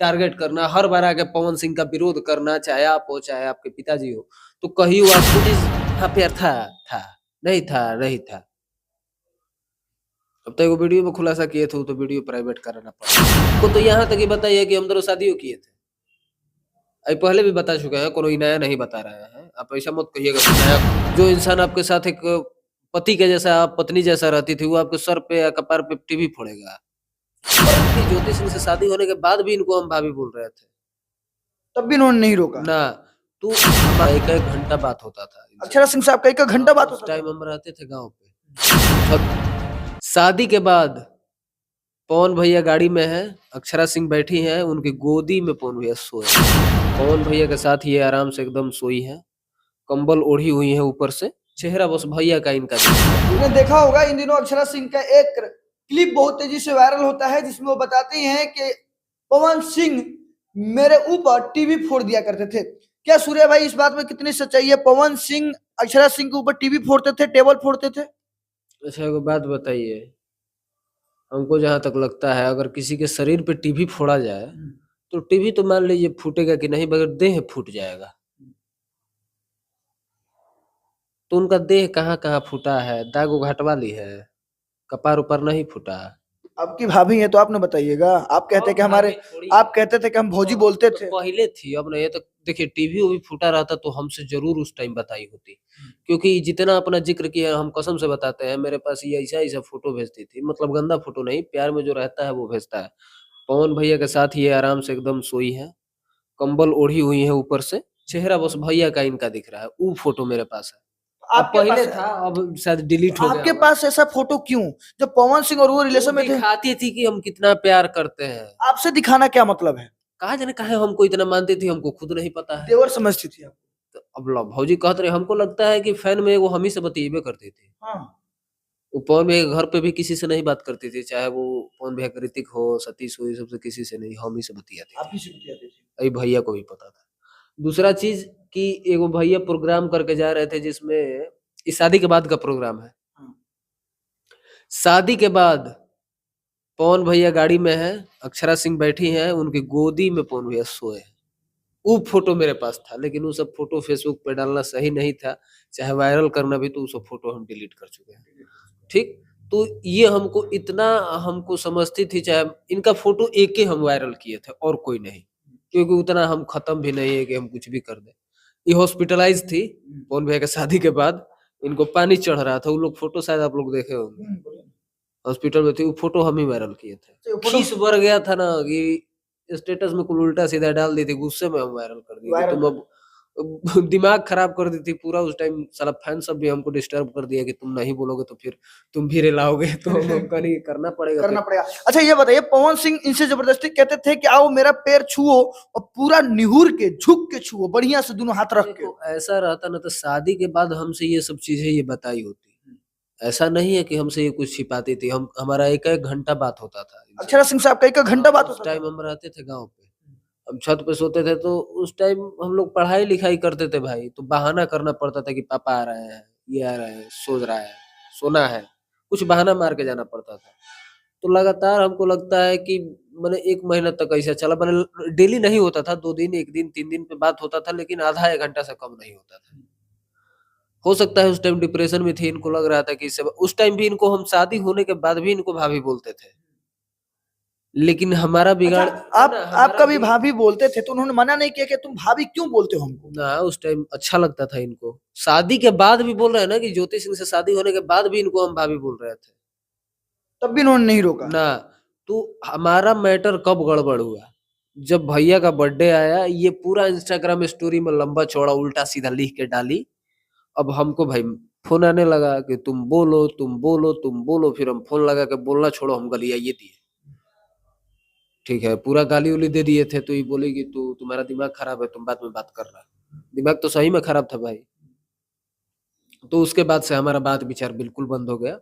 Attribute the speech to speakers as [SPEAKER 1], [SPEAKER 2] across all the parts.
[SPEAKER 1] Target करना, हर बार आके पवन सिंह का विरोध करना, चाहे आप हो, चाहे आपके पिताजी हो। तो कहीं वो आपको हाँ, प्यार था, नहीं था, नहीं था। अब तो एगो वीडियो में खुलासा किए थे, तो वीडियो प्राइवेट कराना पड़ा। को तो यहाँ तक ही बताइए कि हम दोनों शादियों किए थे। अभी पहले भी बता चुके हैं, कोई नया नहीं बता रहे हैं। आप ऐसा मत कहिएगा कि नया। जो इंसान आपके साथ एक पति के जैसा, पत्नी जैसा रहती थी, वो आपके सर पे या कपार पे टीवी फोड़ेगा। ज्योति सिंह से शादी होने के बाद भी इनको हम भाभी बोल रहे थे।
[SPEAKER 2] तब भी इन्होंने नहीं रोका
[SPEAKER 1] ना, तो एक एक घंटा बात होता था।
[SPEAKER 2] अक्षरा सिंह साहब का 1 घंटा बात
[SPEAKER 1] उस
[SPEAKER 2] होता
[SPEAKER 1] टाइम हम रहते थे गांव पे। शादी के बाद पवन भैया गाड़ी में है, अक्षरा सिंह बैठी हैं, उनकी गोदी में पवन भैया सोए। पवन भैया के साथ ये आराम से एकदम सोई है, कंबल ओढ़ी हुई है ऊपर से, चेहरा बस भैया का इनका।
[SPEAKER 2] आपने देखा होगा इन दिनों अक्षरा सिंह का एक क्लिप बहुत तेजी से वायरल होता है, जिसमें वो बताती हैं कि पवन सिंह मेरे ऊपर टीवी फोड़ दिया करते थे। क्या सूर्य भाई इस बात में कितनी सच्चाई है? पवन सिंह अक्षरा सिंह के ऊपर टीवी फोड़ते थे, टेबल फोड़ते थे?
[SPEAKER 1] अच्छा, एगो बात बताइए, हमको जहां तक लगता है अगर किसी के शरीर पे टीवी फोड़ा जाए तो टीवी तो मान लीजिए फूटेगा कि नहीं, मगर देह फूट जाएगा। तो उनका देह कहाँ कहाँ फूटा है, दाग उग हटवा ली है, कपार ऊपर नहीं फूटा।
[SPEAKER 2] आपकी भाभी है तो आपने बताइएगा। आप कहते कि हमारे, आप कहते थे कि हम भौजी बोलते थे।
[SPEAKER 1] पहले थी, अब नहीं। तो देखिए, टीवी भी फूटा रहता तो हमसे जरूर उस टाइम बताई होती, क्योंकि जितना अपना जिक्र किया, हम कसम से बताते हैं, मेरे पास ये ऐसा ऐसा फोटो भेजती थी, मतलब गंदा फोटो नहीं, प्यार में जो रहता है वो भेजता है। पवन भैया के साथ ये आराम से एकदम सोई है, कंबल ओढ़ी हुई है ऊपर से, चेहरा बस भैया का इनका दिख रहा है, वो फोटो मेरे पास है। अब
[SPEAKER 2] आपके
[SPEAKER 1] पहले
[SPEAKER 2] पास
[SPEAKER 1] था, अब शायद डिलीट हो गया
[SPEAKER 2] आपके
[SPEAKER 1] होगा।
[SPEAKER 2] पास ऐसा फोटो क्यों? जब पवन सिंह और वो
[SPEAKER 1] वो
[SPEAKER 2] रिलेशन में थे,
[SPEAKER 1] दिखाती थी कि हम कितना प्यार करते हैं।
[SPEAKER 2] आपसे दिखाना क्या मतलब है?
[SPEAKER 1] कहा जाने काहे हमको इतना मानती थी, हमको खुद नहीं पता है।
[SPEAKER 2] देवर समझती थी आप?
[SPEAKER 1] तो अब लो भौजी कहते रहे, हमको लगता है कि फैन में वो हम ही से बतीबे करती थी।
[SPEAKER 2] हाँ।
[SPEAKER 1] वो पवन भैया के घर पे भी किसी से नहीं बात करती थी, चाहे वो पवन भैया का ऋतिक हो, सतीश हो, ये सबसे किसी से नहीं, हम ही से बतियाती
[SPEAKER 2] आप
[SPEAKER 1] थी।
[SPEAKER 2] ही से बतियाते थे?
[SPEAKER 1] अभी भैया को भी पता था। दूसरा चीज कि एगो भैया प्रोग्राम करके जा रहे थे, जिसमें इस शादी के बाद का प्रोग्राम है।
[SPEAKER 2] हाँ।
[SPEAKER 1] शादी के बाद पवन भैया गाड़ी में है, अक्षरा सिंह बैठी हैं, उनकी गोदी में पवन भैया सोए हैं। वो फोटो मेरे पास था, लेकिन वो सब फोटो फेसबुक पे डालना सही नहीं था, चाहे वायरल करना भी, तो वो सब फोटो हम डिलीट कर चुके हैं। ठीक। तो ये हमको इतना, हमको समझती थी, चाहे इनका फोटो एक ही हम वायरल किए थे और कोई नहीं, क्योंकि उतना हम खत्म भी नहीं है कि हम कुछ भी कर दें। ये हॉस्पिटलाइज थी पवन भैया के शादी के बाद, इनको पानी चढ़ रहा था, वो लोग फोटो शायद आप लोग देखे होंगे, हॉस्पिटल में थी। वो फोटो हम ही वायरल किए थे।
[SPEAKER 2] तो फोटो
[SPEAKER 1] खीस भर गया था ना कि स्टेटस में कुल उल्टा सीधा डाल दी थी, गुस्से में हम वायरल कर दिए कि
[SPEAKER 2] वायरल
[SPEAKER 1] तुम अब दिमाग खराब कर दी थी पूरा। उस टाइम साला फैन सब भी हमको डिस्टर्ब कर दिया कि तुम नहीं बोलोगे तो फिर तुम भी रिलाओगे, तो हमको नहीं करना पड़ेगा
[SPEAKER 2] करना
[SPEAKER 1] फिर।
[SPEAKER 2] पड़ेगा। अच्छा ये बताइए, पवन सिंह इनसे जबरदस्ती कहते थे कि आओ मेरा पैर छुओ, और पूरा निहुर के झुक के छुओ, बढ़िया से दोनों हाथ रख के।
[SPEAKER 1] देखो, ऐसा रहता ना तो शादी के बाद हमसे ये सब चीजें ये बताई होती। ऐसा नहीं है कि हमसे ये कुछ छिपाती थी, हम हमारा एक एक घंटा बात होता था इनसे।
[SPEAKER 2] अक्षरा सिंह साहब का 1 घंटा बात
[SPEAKER 1] उस
[SPEAKER 2] होता
[SPEAKER 1] टाइम
[SPEAKER 2] था?
[SPEAKER 1] हम रहते थे गांव पे, हम छत पे सोते थे, तो उस टाइम हम लोग पढ़ाई लिखाई करते थे भाई, तो बहाना करना पड़ता था कि पापा आ रहे हैं, ये आ रहे हैं, सो रहा है, सोना है, कुछ बहाना मार के जाना पड़ता था। तो लगातार हमको लगता है कि मैंने 1 महीना तक ऐसा चला, मैंने डेली नहीं होता था, 2 दिन, 1 दिन, 3 दिन पे बात होता था, लेकिन आधा 1 घंटा से कम नहीं होता था। हो सकता है उस टाइम डिप्रेशन में थी, इनको लग रहा था कि इससे, उस टाइम भी इनको हम शादी होने के बाद भी इनको भाभी बोलते थे, लेकिन हमारा
[SPEAKER 2] अच्छा,
[SPEAKER 1] बिगाड़
[SPEAKER 2] आप कभी भाभी बोलते थे तो उन्होंने मना नहीं किया कि तुम भाभी क्यों बोलते हो हमको?
[SPEAKER 1] ना, उस टाइम अच्छा लगता था इनको। शादी के बाद भी बोल रहे हैं ना कि ज्योति सिंह से शादी होने के बाद भी इनको हम भाभी बोल रहे थे।
[SPEAKER 2] तब भी उन्होंने नहीं रोका?
[SPEAKER 1] ना, तो हमारा मैटर कब गड़बड़ हुआ, जब भैया का बर्थडे आया, ये पूरा इंस्टाग्राम स्टोरी में लंबा चौड़ा उल्टा सीधा लिख के डाली। अब हमको भाई फोन आने लगा कि तुम बोलो, तुम बोलो, तुम बोलो, फिर हम फोन लगा के बोलना छोड़ो, हम गालियाँ ये दिए। ठीक है, पूरा गाली उली दे दिए थे, तो ये बोली कि तुम्हारा दिमाग खराब है, तुम बाद में बात कर रहा है। दिमाग तो सही में खराब था भाई। तो उसके बाद से हमारा बात विचार बिल्कुल बंद हो गया।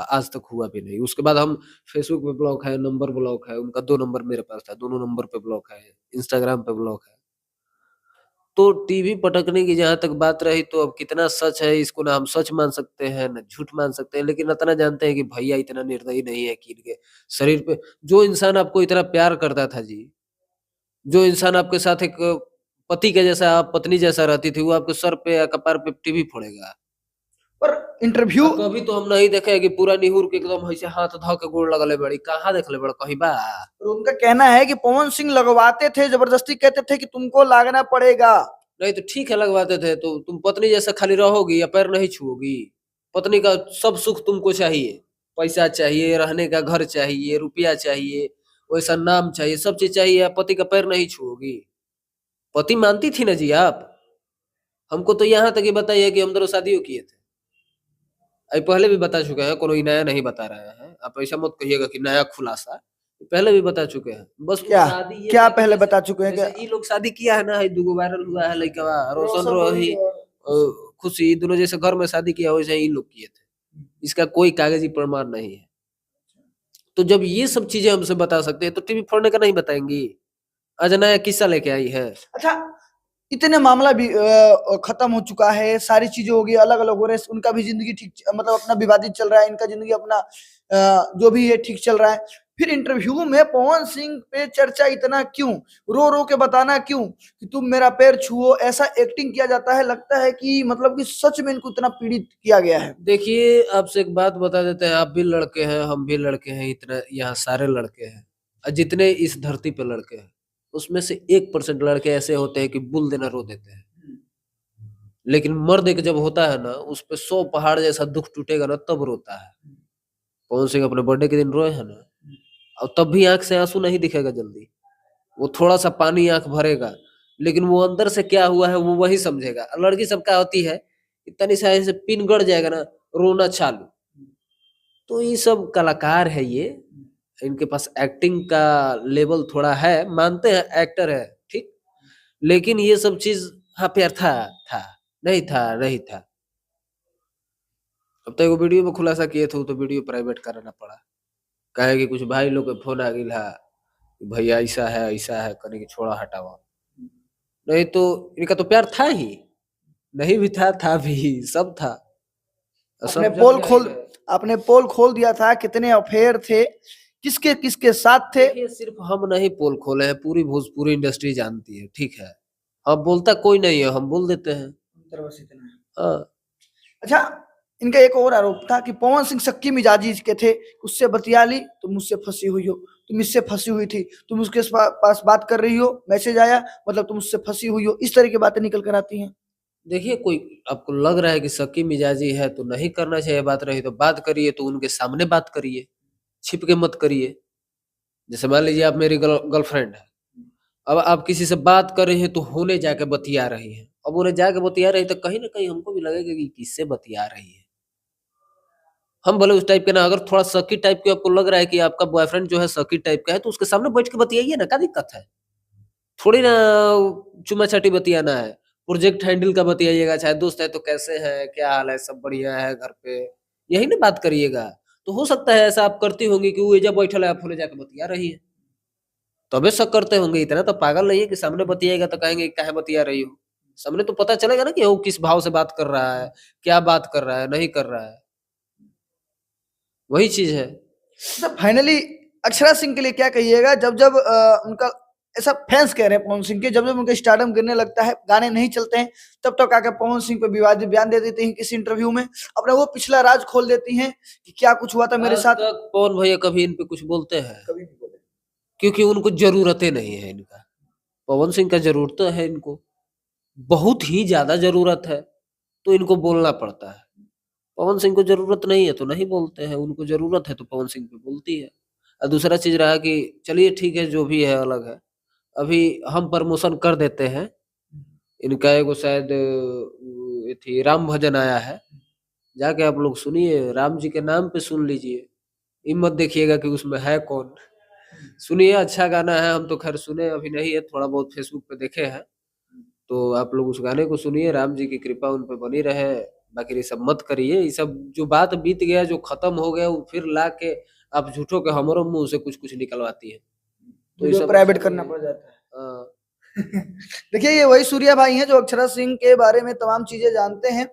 [SPEAKER 1] आज तक हुआ भी नहीं। उसके बाद हम फेसबुक पे ब्लॉक है, नंबर ब्लॉक है, उनका 2 नंबर मेरे पास था, दोनों नंबर पे ब्लॉक है, इंस्टाग्राम पे ब्लॉक है। तो टीवी पटकने की जहाँ तक बात रही, तो अब कितना सच है इसको ना हम सच मान सकते हैं ना झूठ मान सकते हैं, लेकिन इतना जानते हैं कि भैया इतना निर्दयी नहीं है कि इनके शरीर पे जो इंसान आपको इतना प्यार करता था जी, जो इंसान आपके साथ एक पति के जैसा, पत्नी जैसा रहती थी, वो आपके सर पे या कपार पे टीवी फोड़ेगा।
[SPEAKER 2] पर इंटरव्यू
[SPEAKER 1] कभी तो हम नहीं देखे कि पूरा निहुर के एकदम ऐसे हाथ धो के गोड़ लगले बड़ी, कहाँ देखले बड़ कहीं बा।
[SPEAKER 2] उनका कहना है कि पवन सिंह लगवाते थे, जबरदस्ती कहते थे कि तुमको लागना पड़ेगा।
[SPEAKER 1] नहीं तो ठीक है लगवाते थे, तो तुम पत्नी जैसा खाली रहोगी या पैर नहीं छुओगी? पत्नी का सब सुख तुमको चाहिए, पैसा चाहिए, रहने का घर चाहिए, रुपया चाहिए, वैसा नाम चाहिए, सब चीज चाहिए, या पति का पैर नहीं छुओगी? पति मानती थी ना जी आप। हमको तो यहाँ तक ये बताइए कि हम दोनों शादियों किए थे। अभी पहले भी बता चुके हैं, कोई नया नहीं बता रहे हैं, आप ऐसा मत कहिएगा कि नया खुलासा, पहले भी बता चुके हैं। बस वो
[SPEAKER 2] क्या
[SPEAKER 1] शादी ये
[SPEAKER 2] क्या
[SPEAKER 1] था कि
[SPEAKER 2] पहले
[SPEAKER 1] जैसे
[SPEAKER 2] बता चुके हैं?
[SPEAKER 1] जैसे
[SPEAKER 2] क्या
[SPEAKER 1] ये लोग शादी किया है ना, ये दुगो वायरल हुआ है लड़का रोशन
[SPEAKER 2] रोशन
[SPEAKER 1] रोही
[SPEAKER 2] रोही और
[SPEAKER 1] खुशी, दोनों जैसे घर में शादी किया वैसे ये लोग किए थे। इसका कोई कागजी प्रमाण नहीं है। तो जब ये सब चीजें हमसे बता सकते हैं तो टीवी फोड़ने का नहीं बताएंगी? आज नया किस्सा लेके आई है।
[SPEAKER 2] अच्छा, इतने मामला भी खत्म हो चुका है, सारी चीजें हो गई, अलग अलग हो रहे हैं, उनका भी जिंदगी ठीक, मतलब अपना विवादित चल रहा है, इनका जिंदगी अपना जो भी है ठीक चल रहा है। फिर इंटरव्यू में पवन सिंह पे चर्चा इतना क्यों, रो रो के बताना क्यों कि तुम मेरा पैर छुओ, ऐसा एक्टिंग किया जाता है, लगता है कि मतलब कि सच में इनको इतना पीड़ित किया गया है।
[SPEAKER 1] देखिए आपसे एक बात बता देते हैं, आप भी लड़के हैं, हम भी लड़के हैं, इतना यहाँ सारे लड़के हैं, और जितने इस धरती पे लड़के हैं उसमें से 1% लड़के ऐसे होते हैं कि बुल देना रो देते हैं। लेकिन मर्द एक जब होता है ना, उस पे 100 पहाड़ जैसा दुख टूटेगा ना, तब रोता है। पवन सिंह अपने बर्थडे के दिन रोए हैं ना, और तब भी आंख से आंसू नहीं दिखेगा जल्दी, वो थोड़ा सा पानी आंख भरेगा, लेकिन वो अंदर से क्या हुआ है वो वही समझेगा। लड़की सब क्या होती है, इतनी सा ऐसे पिन गड़ जाएगा ना, रोना चालू। तो ये सब कलाकार है ये, इनके पास एक्टिंग का लेवल थोड़ा है, मानते हैं एक्टर है, ठीक, लेकिन ये सब चीज हाँ प्यार था नहीं था नहीं था। अब तो एगो वीडियो में खुलासा किए थे, तो वीडियो प्राइवेट कराना पड़ा, कहे कि कुछ भाई लोग के फोन आ गिल है, भैया ऐसा है करने की, छोड़ा हटावा। नहीं तो इनका तो प्यार था ही, नहीं भी था भी, सब था,
[SPEAKER 2] अपने
[SPEAKER 1] सब जग
[SPEAKER 2] पोल खोल
[SPEAKER 1] जाएगा।
[SPEAKER 2] आपने पोल खोल दिया था, कितने अफेयर थे, किसके किसके साथ थे।
[SPEAKER 1] देखिए सिर्फ हम नहीं पोल खोले हैं, पूरी भोजपुरी इंडस्ट्री जानती है, ठीक है। अब बोलता कोई नहीं है, हम बोल देते हैं।
[SPEAKER 2] बस इतना है।
[SPEAKER 1] हाँ।
[SPEAKER 2] अच्छा, इनका एक और आरोप था कि पवन सिंह सक्की मिजाजी के थे, उससे बतिया ली तुम मुझसे फंसी हुई हो, तुम इससे फंसी हुई थी, तुम उसके पास बात कर रही हो, मैसेज आया मतलब तुम उससे फंसी हुई हो, इस तरह की बातें निकल कर आती हैं।
[SPEAKER 1] देखिए कोई आपको लग रहा है कि शक्की मिजाजी है तो नहीं करना चाहिए बात, रही तो बात करिए, तो उनके सामने बात करिए, छिप के मत करिए। जैसे मान लीजिए आप मेरी गर्लफ्रेंड है, अब आप किसी से बात कर रही है तो होने जाके बतिया रही है, अब उन्हें जाके बतिया रही तो कहीं ना कहीं हमको भी लगेगा कि किससे बतिया रही है। हम भले उस टाइप के ना, अगर थोड़ा सकी टाइप के आपको लग रहा है कि आपका बॉयफ्रेंड जो है सकी टाइप का है, तो उसके सामने बैठ के बतियाइए ना, क्या दिक्कत है? थोड़ी ना चुमा चाटी बतियाना है, प्रोजेक्ट हैंडल का बतियाइएगा, चाहे दोस्त है तो कैसे है, क्या हाल है, सब बढ़िया है घर पे, यही ना बात करिएगा। तो हो सकता है ऐसा आप करती होंगी कि वो एजा बैठल है, आप होने जाके बतिया रही है, तबे शक करते होंगे। इतना तो पागल नहीं है कि सामने बतियाएगा तो कहेंगे काहे बतिया रही हो। सामने तो पता चलेगा ना कि वो किस भाव से बात कर रहा है, क्या बात कर रहा है, नहीं कर रहा है, वही चीज है।
[SPEAKER 2] तो फाइनली अक्षरा सिंह के लिए क्या कहिएगा, जब जब उनका ऐसा फैंस कह रहे हैं पवन सिंह के, जब जब उनका स्टारडम गिरने लगता है, गाने नहीं चलते हैं, तब तक आकर पवन सिंह पे विवादित बयान दे देती हैं किसी इंटरव्यू में, अपना वो पिछला राज खोल देती हैं कि क्या कुछ हुआ था मेरे
[SPEAKER 1] आज
[SPEAKER 2] साथ।
[SPEAKER 1] तक पवन भैया कभी इन पे कुछ बोलते हैं?
[SPEAKER 2] कभी नहीं बोले।
[SPEAKER 1] क्योंकि उनको जरूरतें नहीं है इनका। पवन सिंह का जरूरत है इनको, बहुत ही ज्यादा जरूरत है, तो इनको बोलना पड़ता है। पवन सिंह को जरूरत नहीं है तो नहीं बोलते हैं, उनको जरूरत है तो पवन सिंह पे बोलती है। और दूसरा चीज रहा कि चलिए ठीक है, जो भी है अलग है, अभी हम प्रमोशन कर देते हैं। इनका एगो शायद ये थी राम भजन आया है, जाके आप लोग सुनिए, राम जी के नाम पे सुन लीजिए, ये मत देखिएगा कि उसमें है कौन। सुनिए, अच्छा गाना है, हम तो खैर सुने अभी नहीं है, थोड़ा बहुत फेसबुक पे देखे हैं, तो आप लोग उस गाने को सुनिए, राम जी की कृपा उन पे बनी रहे। बाकी ये सब मत करिए, ये सब जो बात बीत गया, जो खत्म हो गया, वो फिर ला के आप झूठों के हमारे मुंह से कुछ कुछ निकलवाती है, तो ये
[SPEAKER 2] वीडियो
[SPEAKER 1] सब
[SPEAKER 2] प्राइवेट
[SPEAKER 1] अच्छा
[SPEAKER 2] करना
[SPEAKER 1] नहीं
[SPEAKER 2] पड़
[SPEAKER 1] है।
[SPEAKER 2] जाता है।
[SPEAKER 1] हाँ।
[SPEAKER 2] देखिए, ये वही सूर्या भाई हैं जो अक्षरा सिंह के बारे में तमाम चीजें जानते हैं,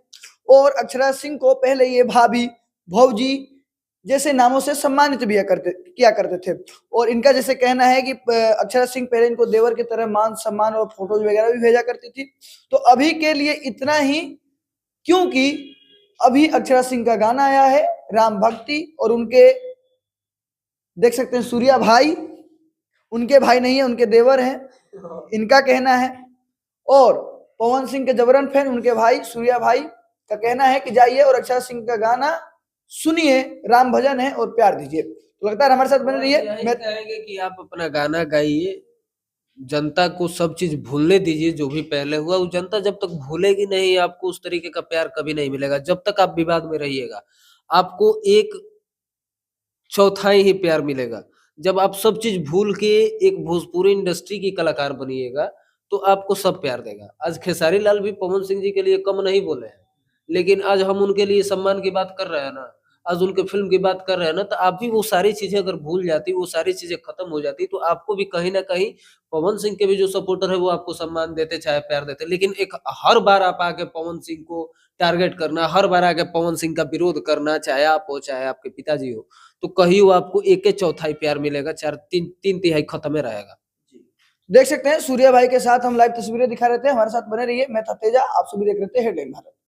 [SPEAKER 2] और अक्षरा सिंह को पहले ये भाभी, भौजी जैसे नामों से सम्मानित भी किया करते थे। और इनका जैसे कहना है कि अक्षरा सिंह पहले इनको देवर की तरह मान सम्मान और फोटोज वगैरह भी भेजा करती थी। तो अभी के लिए इतना ही, क्योंकि अभी अक्षरा सिंह का गाना आया है राम भक्ति, और उनके देख सकते हैं सूर्या भाई, उनके भाई नहीं है, उनके देवर हैं, इनका कहना है। और पवन सिंह के जबरन फैन उनके भाई सूर्या भाई का कहना है कि जाइए और अक्षरा सिंह का गाना सुनिए, राम भजन है और प्यार दीजिए। तो लगता है हमारे साथ बने रहिए।
[SPEAKER 1] मैं कहेंगे कि आप अपना गाना गाइए, जनता को सब चीज भूलने दीजिए जो भी पहले हुआ। वो जनता जब तक भूलेगी नहीं, आपको उस तरीके का प्यार कभी नहीं मिलेगा। जब तक आप विवाद में रहिएगा, आपको एक चौथाई ही प्यार मिलेगा। जब आप सब चीज भूल के एक भोजपुरी इंडस्ट्री की कलाकार बनिएगा, तो आपको सब प्यार देगा। आज खेसारी लाल भी पवन सिंह जी के लिए कम नहीं बोले हैं, लेकिन आज हम उनके लिए सम्मान की बात कर रहे हैं ना, आज उनके फिल्म की बात कर रहे हैं ना, तो आप भी वो सारी चीजें अगर भूल जाती, वो सारी चीजें खत्म हो जाती, तो आपको भी कहीं ना कहीं पवन सिंह के भी जो सपोर्टर है वो आपको सम्मान देते, चाहे प्यार देते। लेकिन एक हर बार आप आके पवन सिंह को टारगेट करना, हर बार आके पवन सिंह का विरोध करना, चाहे आप हो चाहे आपके पिताजी हो, तो कहीं वो आपको एक चौथाई प्यार मिलेगा, तीन तिहाई खत्म ही रहेगा।
[SPEAKER 2] देख सकते हैं सूर्या भाई के साथ हम लाइव तस्वीरें दिखा रहे थे। हमारे साथ बने रहिए। मैं था तेजा, आप सभी देख रहे थे हेडलाइन भारत।